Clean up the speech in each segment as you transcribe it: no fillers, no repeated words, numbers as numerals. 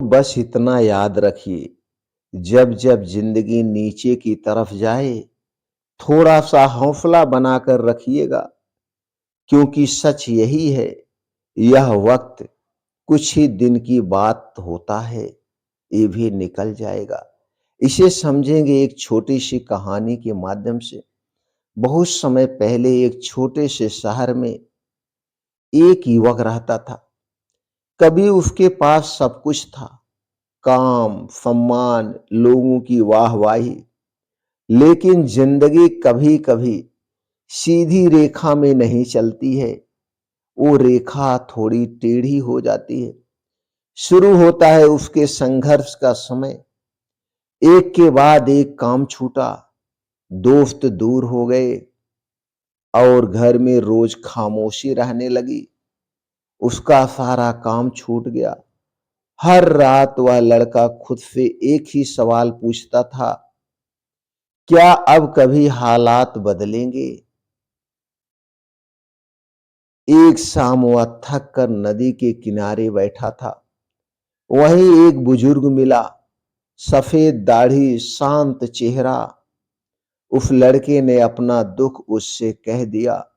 बस इतना याद रखिए, जब जब जिंदगी नीचे की तरफ जाए, थोड़ा सा हौसला बनाकर रखिएगा, क्योंकि सच यही है, यह वक्त कुछ ही दिन की बात होता है, ये भी निकल जाएगा। इसे समझेंगे एक छोटी सी कहानी के माध्यम से। बहुत समय पहले एक छोटे से शहर में एक युवक रहता था। कभी उसके पास सब कुछ था, काम, सम्मान, लोगों की वाहवाही, लेकिन जिंदगी कभी-कभी सीधी रेखा में नहीं चलती है, वो रेखा थोड़ी टेढ़ी हो जाती है। शुरू होता है उसके संघर्ष का समय। एक के बाद एक काम छूटा, दोस्त दूर हो गए और घर में रोज खामोशी रहने लगी। उसका सारा काम छूट गया। हर रात वह लड़का खुद से एक ही सवाल पूछता था, क्या अब कभी हालात बदलेंगे? एक शाम वह थक कर नदी के किनारे बैठा था। वहीं एक बुजुर्ग मिला, सफेद दाढ़ी, शांत चेहरा। उस लड़के ने अपना दुख उससे कह दिया।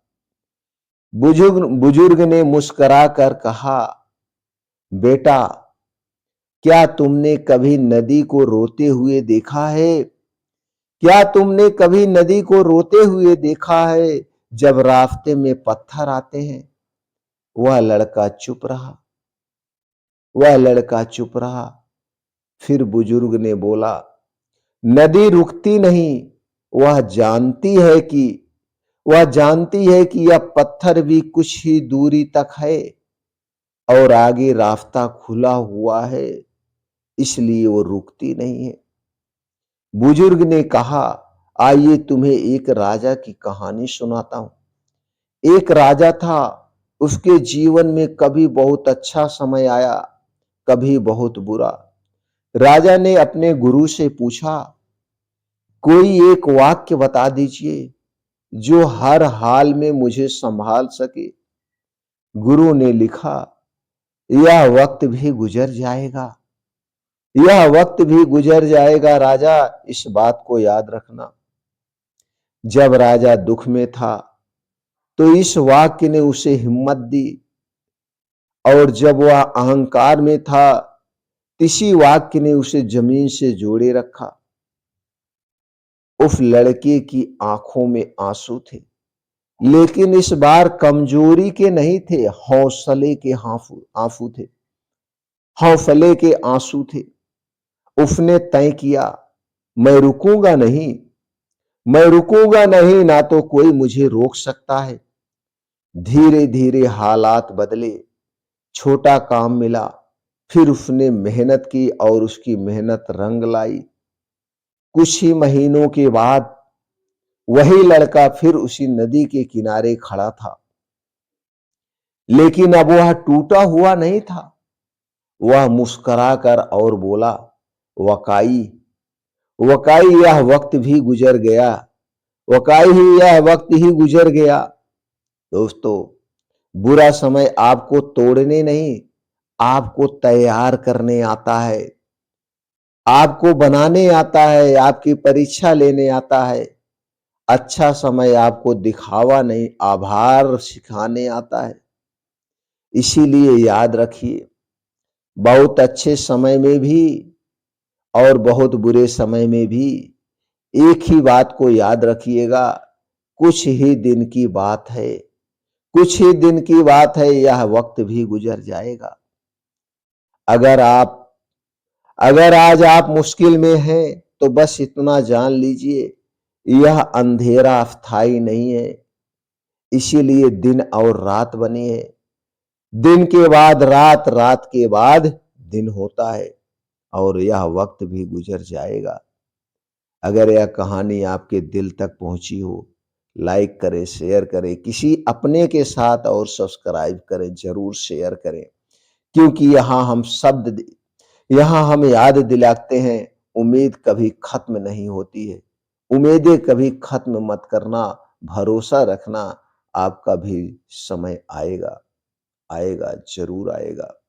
बुजुर्ग बुजुर्ग ने मुस्कुराकर कहा, बेटा, क्या तुमने कभी नदी को रोते हुए देखा है? क्या तुमने कभी नदी को रोते हुए देखा है जब रास्ते में पत्थर आते हैं? वह लड़का चुप रहा। वह लड़का चुप रहा। फिर बुजुर्ग ने बोला, नदी रुकती नहीं। वह जानती है कि वह जानती है कि यह पत्थर भी कुछ ही दूरी तक है और आगे रास्ता खुला हुआ है, इसलिए वो रुकती नहीं है। बुजुर्ग ने कहा, आइए तुम्हें एक राजा की कहानी सुनाता हूं। एक राजा था, उसके जीवन में कभी बहुत अच्छा समय आया, कभी बहुत बुरा। राजा ने अपने गुरु से पूछा, कोई एक वाक्य बता दीजिए जो हर हाल में मुझे संभाल सके। गुरु ने लिखा, यह वक्त भी गुजर जाएगा। यह वक्त भी गुजर जाएगा राजा, इस बात को याद रखना। जब राजा दुख में था तो इस वाक्य ने उसे हिम्मत दी, और जब वह अहंकार में था, इसी वाक्य ने उसे जमीन से जोड़े रखा। उस लड़के की आंखों में आंसू थे, लेकिन इस बार कमजोरी के नहीं थे, हौसले के आंसू थे। हौसले के आंसू थे। उसने तय किया, मैं रुकूंगा नहीं। मैं रुकूंगा नहीं, ना तो कोई मुझे रोक सकता है। धीरे धीरे हालात बदले। छोटा काम मिला, फिर उसने मेहनत की और उसकी मेहनत रंग लाई। कुछ ही महीनों के बाद वही लड़का फिर उसी नदी के किनारे खड़ा था, लेकिन अब वह टूटा हुआ नहीं था। वह मुस्कुराकर और बोला, वकाई, वकाई, यह वक्त भी गुजर गया। वकाई ही, यह वक्त ही गुजर गया। दोस्तों, बुरा समय आपको तोड़ने नहीं, आपको तैयार करने आता है। आपको बनाने आता है, आपकी परीक्षा लेने आता है। अच्छा समय आपको दिखावा नहीं, आभार सिखाने आता है। इसीलिए याद रखिए, बहुत अच्छे समय में भी और बहुत बुरे समय में भी एक ही बात को याद रखिएगा, कुछ ही दिन की बात है। कुछ ही दिन की बात है, यह वक्त भी गुजर जाएगा। अगर आप अगर आज आप मुश्किल में हैं, तो बस इतना जान लीजिए, यह अंधेरा अस्थाई नहीं है। इसीलिए दिन और रात बनी है। दिन के बाद रात, रात के बाद दिन होता है, और यह वक्त भी गुजर जाएगा। अगर यह कहानी आपके दिल तक पहुंची हो, लाइक करें, शेयर करें, किसी अपने के साथ और सब्सक्राइब करें, जरूर शेयर करें, क्योंकि यहाँ हम याद दिलाते हैं, उम्मीद कभी खत्म नहीं होती है। उम्मीदें कभी खत्म मत करना, भरोसा रखना, आपका भी समय आएगा। आएगा, जरूर आएगा।